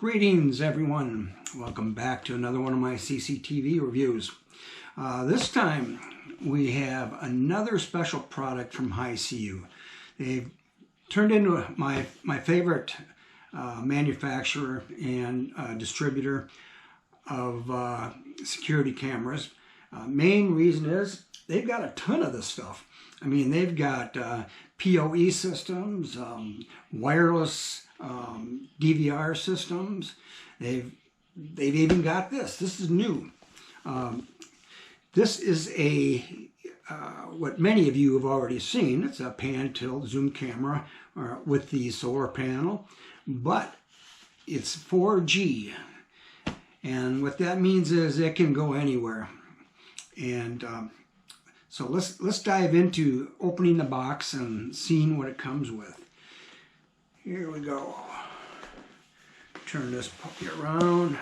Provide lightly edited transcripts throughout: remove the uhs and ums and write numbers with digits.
Greetings everyone, welcome back to another one of my CCTV reviews. This time we have another special product from Hiseeu. They've turned into my favorite manufacturer and distributor of security cameras. Main reason is they've got a ton of this stuff. I mean, they've got PoE systems, wireless DVR systems. They've even got this. This is new. This is a what many of you have already seen. It's a pan tilt zoom camera with the solar panel, but it's 4G, and what that means is it can go anywhere. And so let's dive into opening the box and seeing what it comes with. Here we go. Turn this puppy around.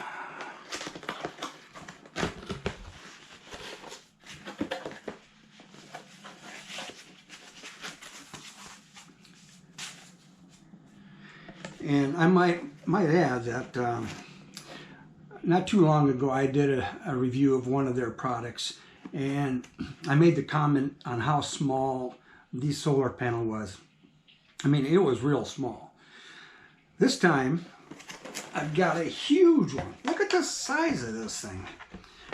And I might add that not too long ago I did a review of one of their products, and I made the comment on how small the solar panel was. I mean, it was real small. This time, I've got a huge one. Look at the size of this thing.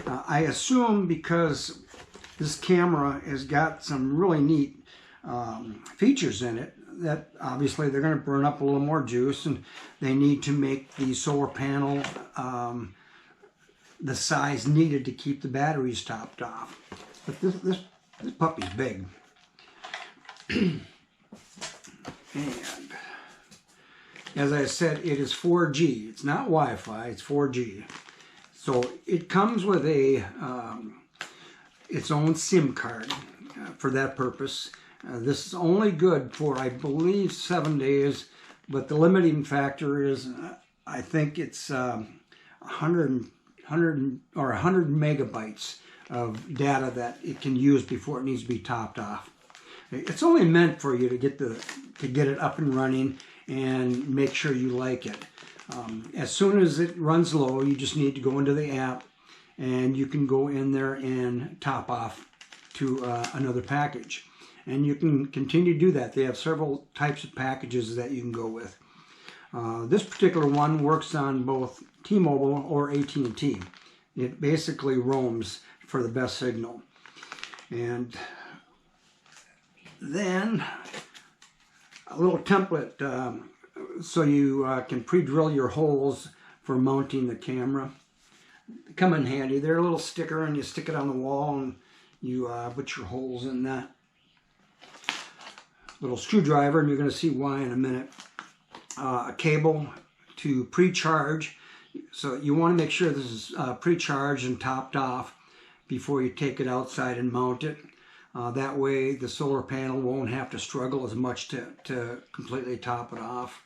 I assume because this camera has got some really neat features in it, that obviously they're going to burn up a little more juice, and they need to make the solar panel the size needed to keep the batteries topped off. But this puppy's big. And as I said, it is 4G. It's not Wi-Fi, it's 4G. So it comes with a its own SIM card for that purpose. This is only good for, I believe, 7 days, but the limiting factor is, I think it's 100 megabytes of data that it can use before it needs to be topped off. It's only meant for you to get it up and running and make sure you like it. As soon as it runs low, you just need to go into the app and you can go in there and top off to another package. And you can continue to do that. They have several types of packages that you can go with. This particular one works on both T-Mobile or AT&T. It basically roams for the best signal. And then a little template so you can pre-drill your holes for mounting the camera. They come in handy. They're a little sticker, and you stick it on the wall and you put your holes in that. Little screwdriver, and you're going to see why in a minute. A cable to pre-charge. So you want to make sure this is pre-charged and topped off before you take it outside and mount it. That way the solar panel won't have to struggle as much to completely top it off.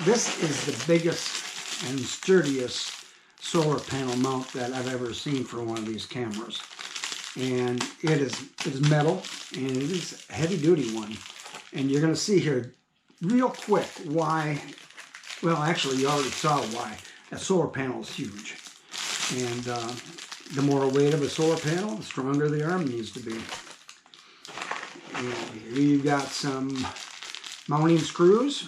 This is the biggest and sturdiest solar panel mount that I've ever seen for one of these cameras. And it is metal, and it is a heavy-duty one. And you're going to see here real quick why, well, actually you already saw why. That solar panel is huge. And the more weight of a solar panel, the stronger the arm needs to be. And here you've got some mounting screws.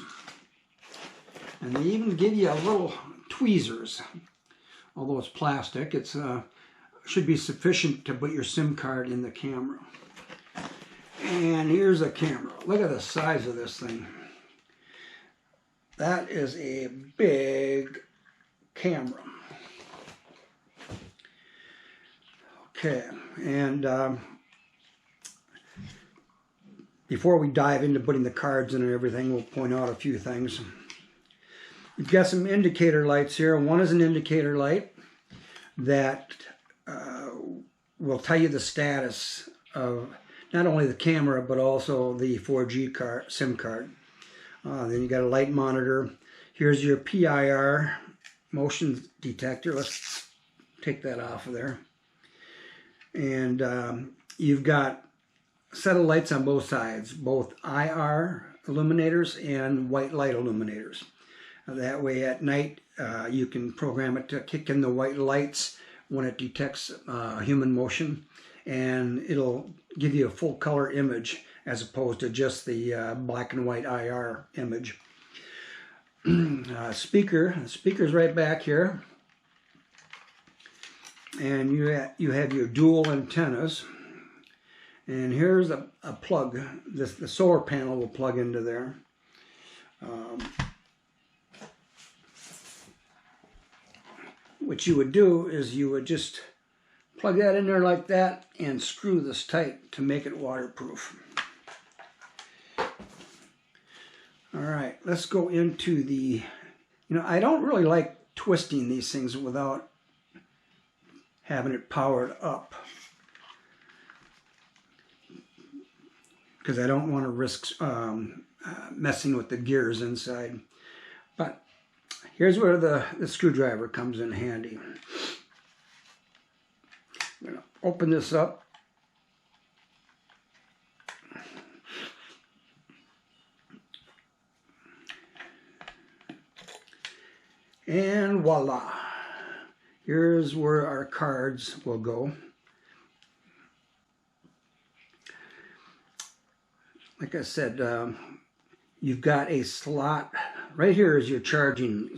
And they even give you a little tweezers. Although it's plastic, it's should be sufficient to put your SIM card in the camera. And here's a camera. Look at the size of this thing. That is a big camera. Okay, and before we dive into putting the cards in and everything, we'll point out a few things. We've got some indicator lights here. One is an indicator light that will tell you the status of not only the camera but also the 4G SIM card. Then you got a light monitor. Here's your PIR motion detector. Let's take that off of there. And you've got set of lights on both sides, both IR illuminators and white light illuminators. That way at night you can program it to kick in the white lights when it detects human motion, and it'll give you a full color image as opposed to just the black and white IR image. Speaker's right back here, and you have your dual antennas, and here's a plug. The solar panel will plug into there. What you would do is you would just plug that in there like that and screw this tight to make it waterproof. All right, let's go into the, I don't really like twisting these things without having it powered up, because I don't want to risk messing with the gears inside. But here's where the screwdriver comes in handy. I'm going to open this up. And voila. Here's where our cards will go. Like I said, you've got a slot. Right here is your charging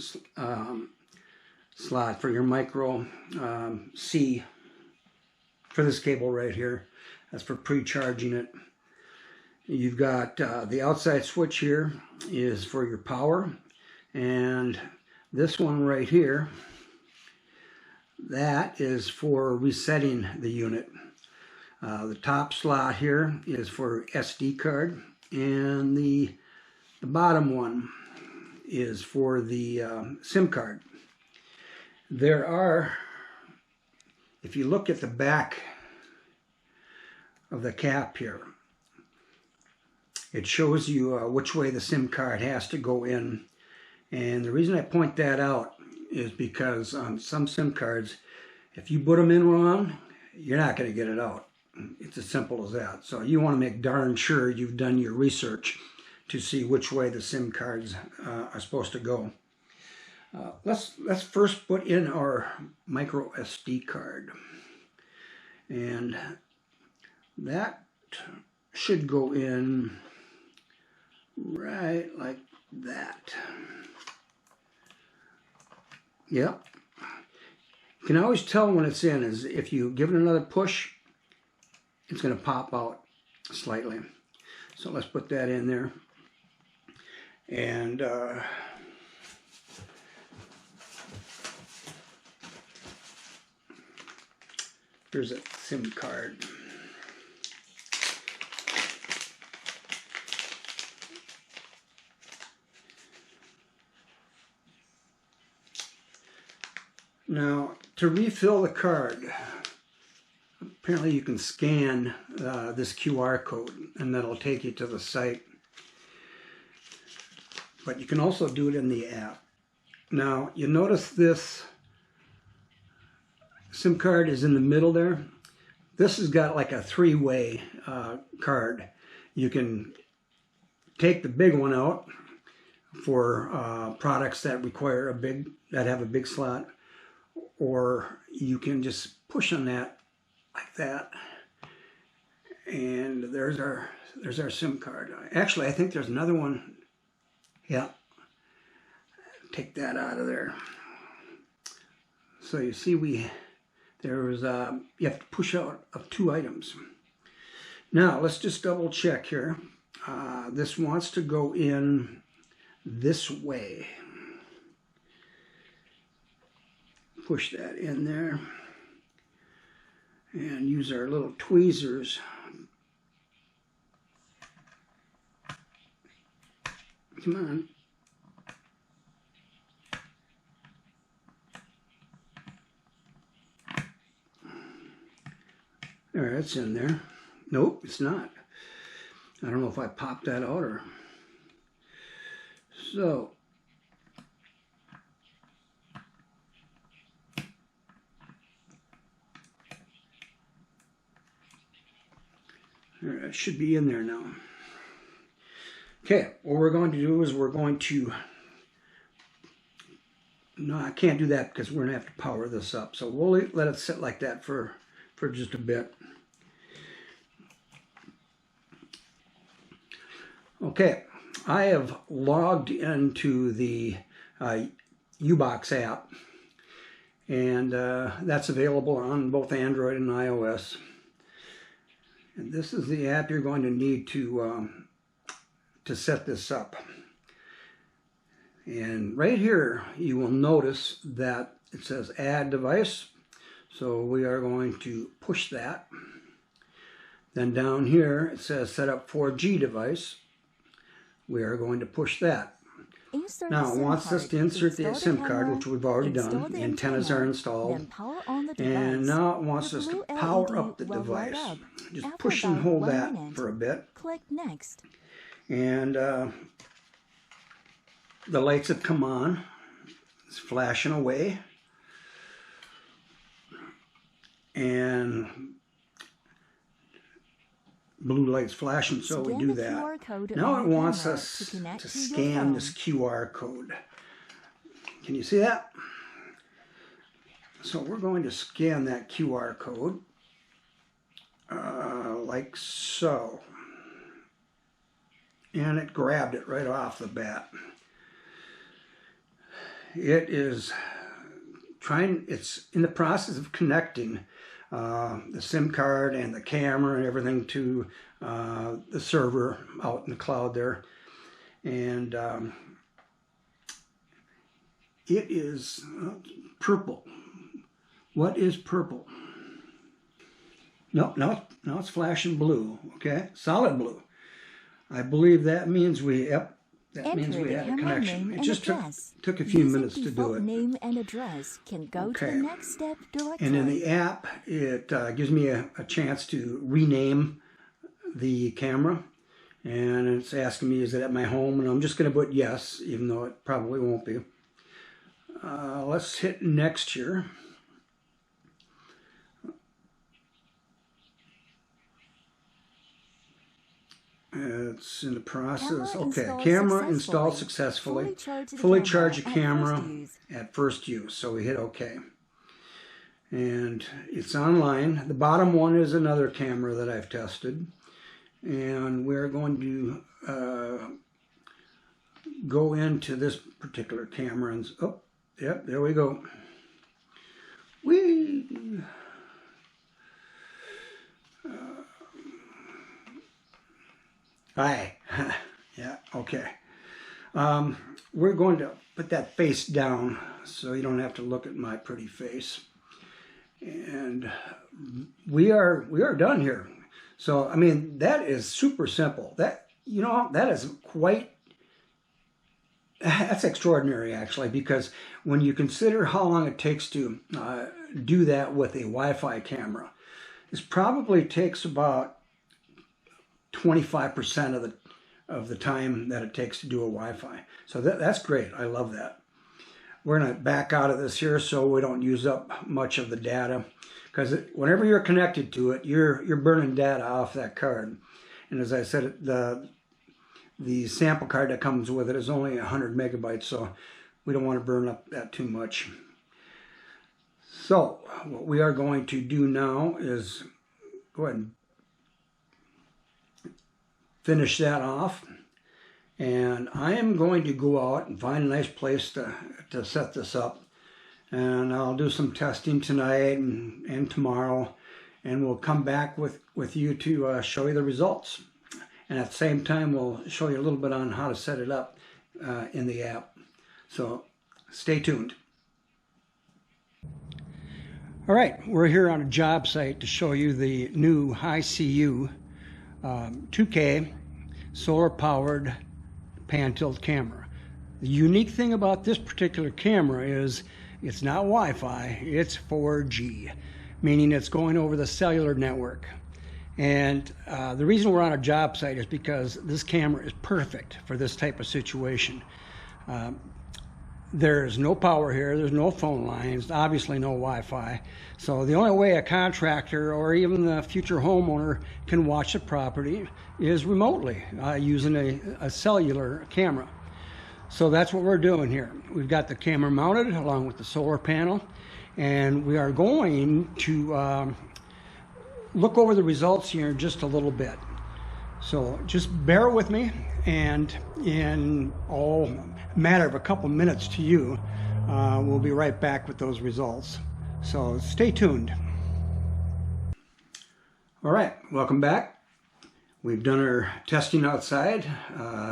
slot for your micro C for this cable right here. That's for pre-charging it. You've got the outside switch here is for your power, and this one right here, that is for resetting the unit. The top slot here is for SD card, and the bottom one is for the SIM card. There are, if you look at the back of the cap here, it shows you which way the SIM card has to go in. And the reason I point that out is because on some SIM cards, if you put them in wrong, you're not going to get it out. It's as simple as that. So you want to make darn sure you've done your research to see which way the SIM cards are supposed to go. Let's first put in our micro SD card, and that should go in right like that. Yep. You can always tell when it's in is if you give it another push, it's going to pop out slightly. So let's put that in there. And here's a SIM card. Now, to refill the card, apparently you can scan this QR code, and that'll take you to the site. But you can also do it in the app. Now, you notice this SIM card is in the middle there. This has got like a three-way card. You can take the big one out for products that require that have a big slot, or you can just push on that like that, and there's our SIM card. Actually, I think there's another one. Yeah, take that out of there. So you see, you have to push out of 2 items. Now let's just double check here. This wants to go in this way. Push that in there and use our little tweezers. Come on. There, it's in there. Nope, it's not. I don't know if I popped that out or... So... There, That should be in there now. Okay, what we're going to do is we're going to, no, I can't do that because we're going to have to power this up. So we'll let it sit like that for just a bit. Okay, I have logged into the U-Box app, and that's available on both Android and iOS. And this is the app you're going to need to set this up. And right here you will notice that it says add device, so we are going to push that. Then down here it says set up 4G device, we are going to push that. Now it wants us to insert the SIM card, which we've already done. The antennas are installed. And now it wants us to power up the device. Just push and hold that for a bit. Click next. And the lights have come on. It's flashing away. And blue light's flashing, so we do that. Now it wants us to scan this QR code. Can you see that? So we're going to scan that QR code like so. And it grabbed it right off the bat. It is it's in the process of connecting the SIM card and the camera and everything to the server out in the cloud there. And it is purple. What is purple? No, now it's flashing blue, okay? Solid blue. I believe that means we had a connection. It just took a few minutes to do it. Name and address can go to the next step directly. And in the app, it gives me a chance to rename the camera. And it's asking me, is it at my home? And I'm just going to put yes, even though it probably won't be. Let's hit next here. It's in the process. Okay, camera installed successfully. Fully charge the camera at first use. So we hit OK. And it's online. The bottom one is another camera that I've tested. And we're going to go into this particular camera. And, oh, yep, there we go. Whee! Hi. Yeah, okay. We're going to put that face down so you don't have to look at my pretty face. And we are done here. So, I mean, that is super simple. That, you know, that is that's extraordinary actually, because when you consider how long it takes to do that with a Wi-Fi camera, this probably takes about 25% of the time that it takes to do a Wi-Fi. So that's great. I love that. We're going to back out of this here so we don't use up much of the data, because whenever you're connected to it, you're burning data off that card. And as I said, the sample card that comes with it is only 100 megabytes, so we don't want to burn up that too much. So what we are going to do now is go ahead and finish that off, and I am going to go out and find a nice place to set this up, and I'll do some testing tonight and tomorrow, and we'll come back with you to show you the results, and at the same time we'll show you a little bit on how to set it up in the app. So stay tuned. All right, we're here on a job site to show you the new Hiseeu 2K solar-powered pan-tilt camera. The unique thing about this particular camera is it's not Wi-Fi, it's 4G, meaning it's going over the cellular network. And the reason we're on a job site is because this camera is perfect for this type of situation. There's no power here, there's no phone lines, obviously no Wi-Fi. So the only way a contractor or even the future homeowner can watch the property is remotely using a cellular camera. So that's what we're doing here. We've got the camera mounted along with the solar panel, and we are going to look over the results here in just a little bit. So just bear with me, and in a matter of a couple minutes to you, we'll be right back with those results. So stay tuned. All right, welcome back. We've done our testing outside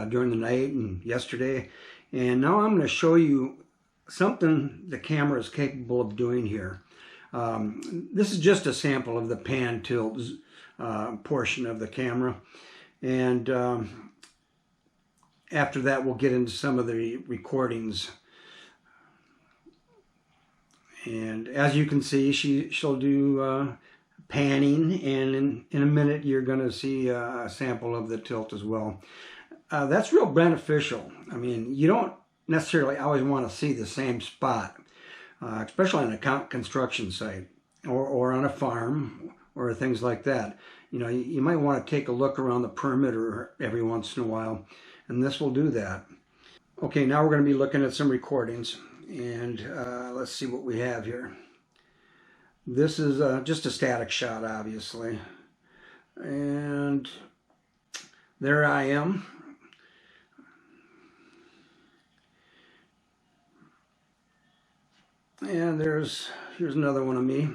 during the night and yesterday, and now I'm going to show you something the camera is capable of doing here. This is just a sample of the pan tilt portion of the camera. And after that, we'll get into some of the recordings. And as you can see, she'll do panning, and in a minute, you're going to see a sample of the tilt as well. That's real beneficial. I mean, you don't necessarily always want to see the same spot, especially on a construction site or on a farm or things like that. You know, you might want to take a look around the perimeter every once in a while, and this will do that. Okay, now we're going to be looking at some recordings, and let's see what we have here. This is just a static shot, obviously, and there I am. And here's another one of me.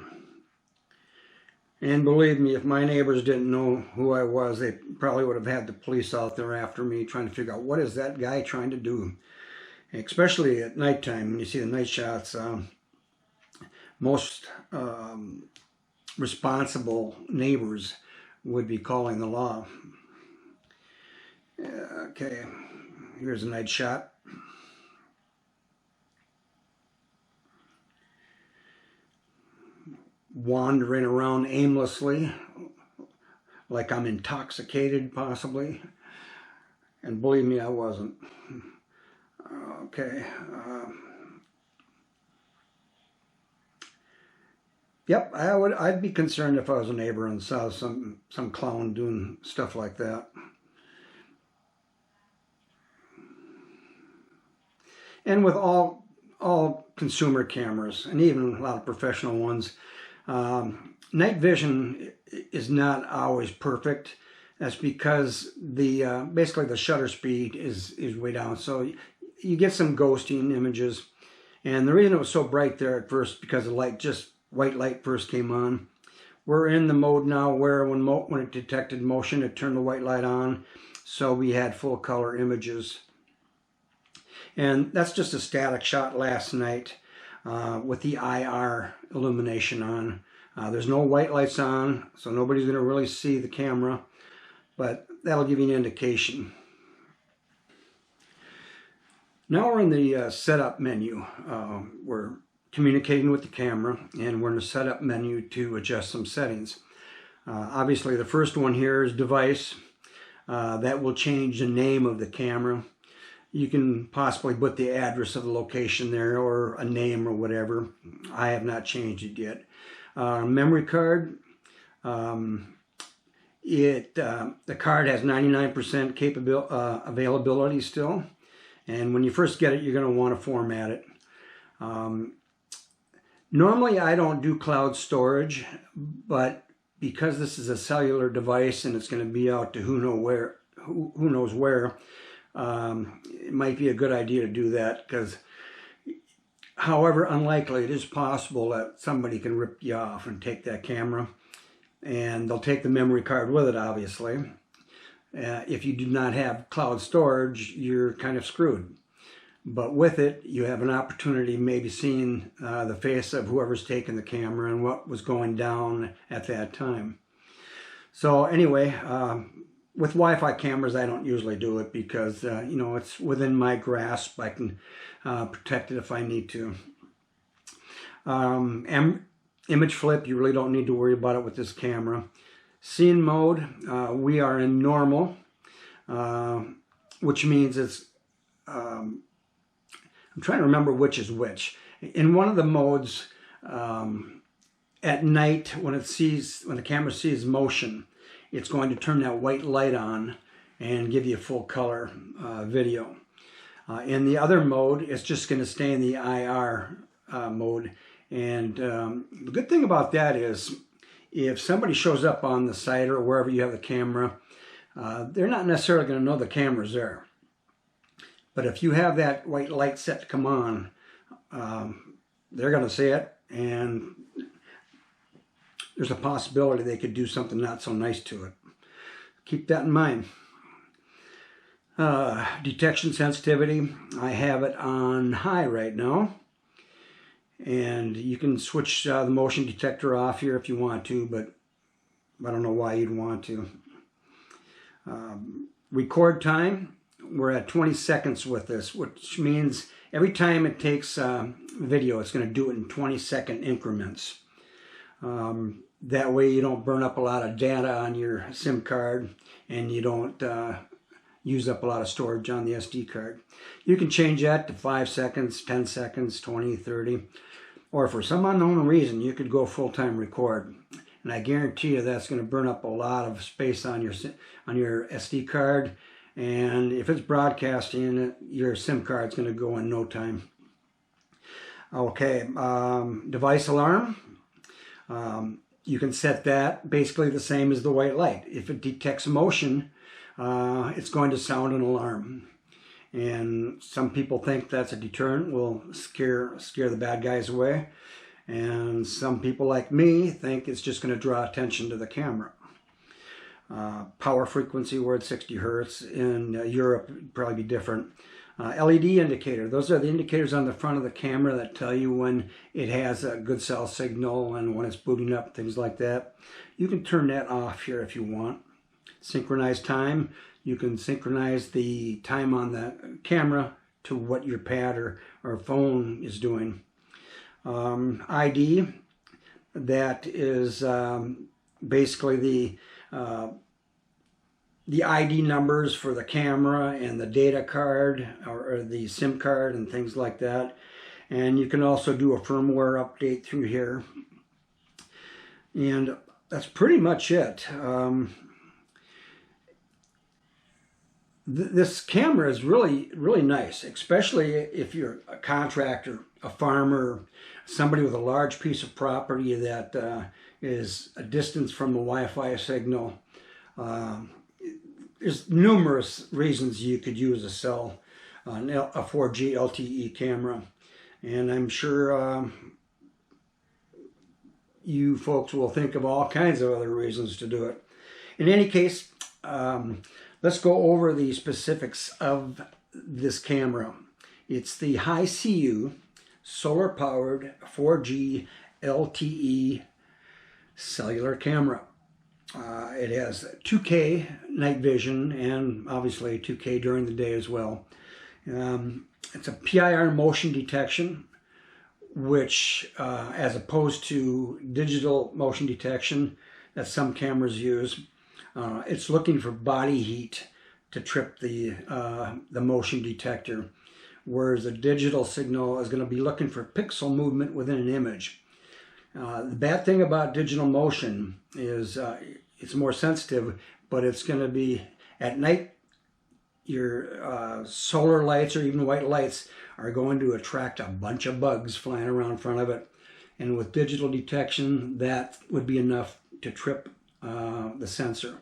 And believe me, if my neighbors didn't know who I was, they probably would have had the police out there after me trying to figure out what is that guy trying to do. Especially at nighttime, when you see the night shots, most responsible neighbors would be calling the law. Okay, here's a night shot. Wandering around aimlessly, like I'm intoxicated, possibly. And believe me, I wasn't. Okay. Yep, I'd be concerned if I was a neighbor and saw some clown doing stuff like that. And with all consumer cameras, and even a lot of professional ones, night vision is not always perfect. That's because basically the shutter speed is way down, so you get some ghosting images. And the reason it was so bright there at first, because the light, just white light, first came on. We're in the mode now where when it detected motion, it turned the white light on, so we had full color images. And that's just a static shot last night with the IR illumination on. There's no white lights on, so nobody's going to really see the camera, but that'll give you an indication. Now we're in the setup menu. We're communicating with the camera, and we're in the setup menu to adjust some settings. Obviously, the first one here is device. That will change the name of the camera. You can possibly put the address of the location there, or a name or whatever. I have not changed it yet. Memory card. The card has 99% availability still. And when you first get it, you're going to want to format it. Normally, I don't do cloud storage, but because this is a cellular device and it's going to be out to who knows where, it might be a good idea to do that, because however unlikely it is possible that somebody can rip you off and take that camera, and they'll take the memory card with it, obviously. If you do not have cloud storage, you're kind of screwed. But with it, you have an opportunity maybe seeing the face of whoever's taking the camera and what was going down at that time. So anyway, with Wi-Fi cameras, I don't usually do it because, you know, it's within my grasp. I can protect it if I need to. Image flip, you really don't need to worry about it with this camera. Scene mode, we are in normal, which means it's I'm trying to remember which is which. In one of the modes, at night when the camera sees motion, it's going to turn that white light on and give you a full color video. In the other mode, it's just going to stay in the IR mode. And the good thing about that is if somebody shows up on the site or wherever you have the camera, they're not necessarily going to know the camera's there. But if you have that white light set to come on, they're going to see it, and there's a possibility they could do something not so nice to it. Keep that in mind. Detection sensitivity, I have it on high right now. And you can switch the motion detector off here if you want to, but I don't know why you'd want to. Record time, we're at 20 seconds with this, which means every time it takes video, it's going to do it in 20-second increments. That way you don't burn up a lot of data on your SIM card, and you don't use up a lot of storage on the SD card. You can change that to 5 seconds, 10 seconds, 20, 30, or for some unknown reason, you could go full-time record. And I guarantee you that's going to burn up a lot of space on your SD card. And if it's broadcasting, your SIM card's going to go in no time. Okay, device alarm. You can set that basically the same as the white light. If it detects motion, it's going to sound an alarm. And some people think that's a deterrent, will scare the bad guys away. And some people like me think it's just going to draw attention to the camera. Power frequency, we're at 60 hertz. In Europe, it'd probably be different. LED indicator, those are the indicators on the front of the camera that tell you when it has a good cell signal and when it's booting up, things like that. You can turn that off here if you want. Synchronize time, you can synchronize the time on the camera to what your pad or phone is doing. ID, that is basically the ID numbers for the camera and the data card or the SIM card and things like that. And you can also do a firmware update through here. And that's pretty much it. This camera is really, really nice, especially if you're a contractor, a farmer, somebody with a large piece of property that is a distance from the Wi-Fi signal. There's numerous reasons you could use a 4G LTE camera, and I'm sure you folks will think of all kinds of other reasons to do it. In any case, let's go over the specifics of this camera. It's the Hiseeu solar-powered 4G LTE cellular camera. It has 2K night vision and obviously 2K during the day as well. It's a PIR motion detection, which as opposed to digital motion detection that some cameras use, it's looking for body heat to trip the motion detector, whereas a digital signal is going to be looking for pixel movement within an image. The bad thing about digital motion is it's more sensitive, but it's going to be at night. Your solar lights or even white lights are going to attract a bunch of bugs flying around in front of it. And with digital detection, that would be enough to trip the sensor.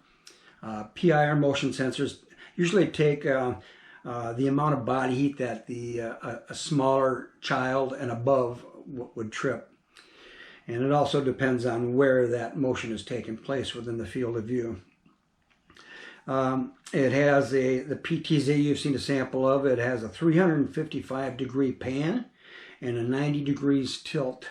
PIR motion sensors usually take the amount of body heat that a smaller child and above would trip. And it also depends on where that motion is taking place within the field of view. It has the PTZ you've seen a sample of. It has a 355 degree pan and a 90 degrees tilt.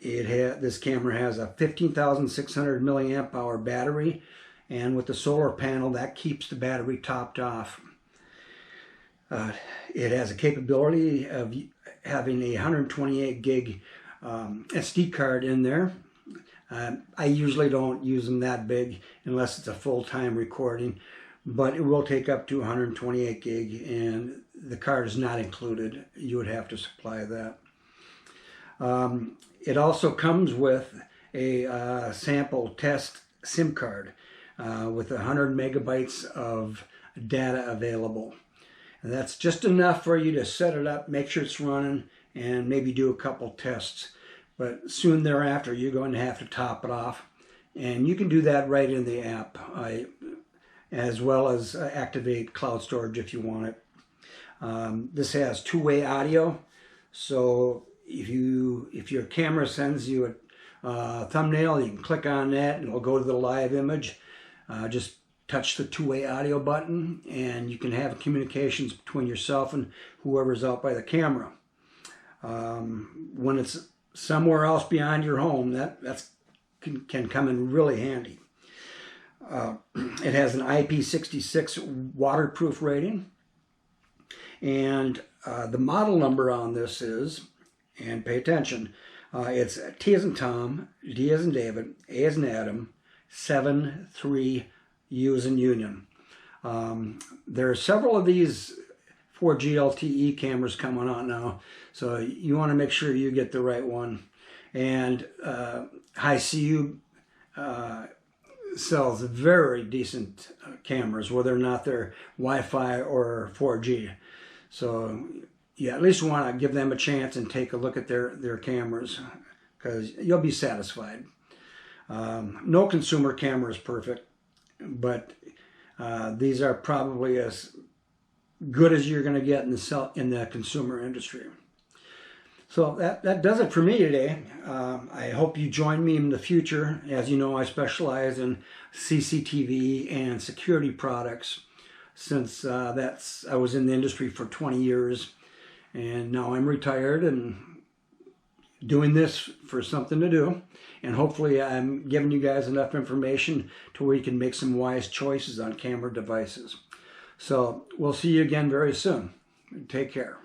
This camera has a 15,600 milliamp hour battery, and with the solar panel that keeps the battery topped off. It has a capability of having a 128 gig SD card in there. I usually don't use them that big unless it's a full-time recording, but it will take up to 128 gig, and the card is not included. You would have to supply that. It also comes with a sample test SIM card with 100 megabytes of data available. And that's just enough for you to set it up, make sure it's running, and maybe do a couple tests. But soon thereafter, you're going to have to top it off. And you can do that right in the app, as well as activate cloud storage if you want it. This has two-way audio, so if your camera sends you a thumbnail, you can click on that and it'll go to the live image. Just touch the two-way audio button and you can have communications between yourself and whoever's out by the camera. When it's somewhere else beyond your home, that can come in really handy. It has an IP66 waterproof rating, and the model number on this is, and pay attention, it's T as in Tom, D as in David, A as in Adam, 73U as in Union. There are several of these 4G LTE cameras coming out now, so you want to make sure you get the right one. And Hiseeu sells very decent cameras, whether or not they're Wi-Fi or 4G. So you at least want to give them a chance and take a look at their cameras, because you'll be satisfied. No consumer camera is perfect, but these are probably as good as you're going to get in the consumer industry. So that does it for me today. I hope you join me in the future. As you know, I specialize in CCTV and security products since I was in the industry for 20 years. And now I'm retired and doing this for something to do. And hopefully I'm giving you guys enough information to where you can make some wise choices on camera devices. So we'll see you again very soon. Take care.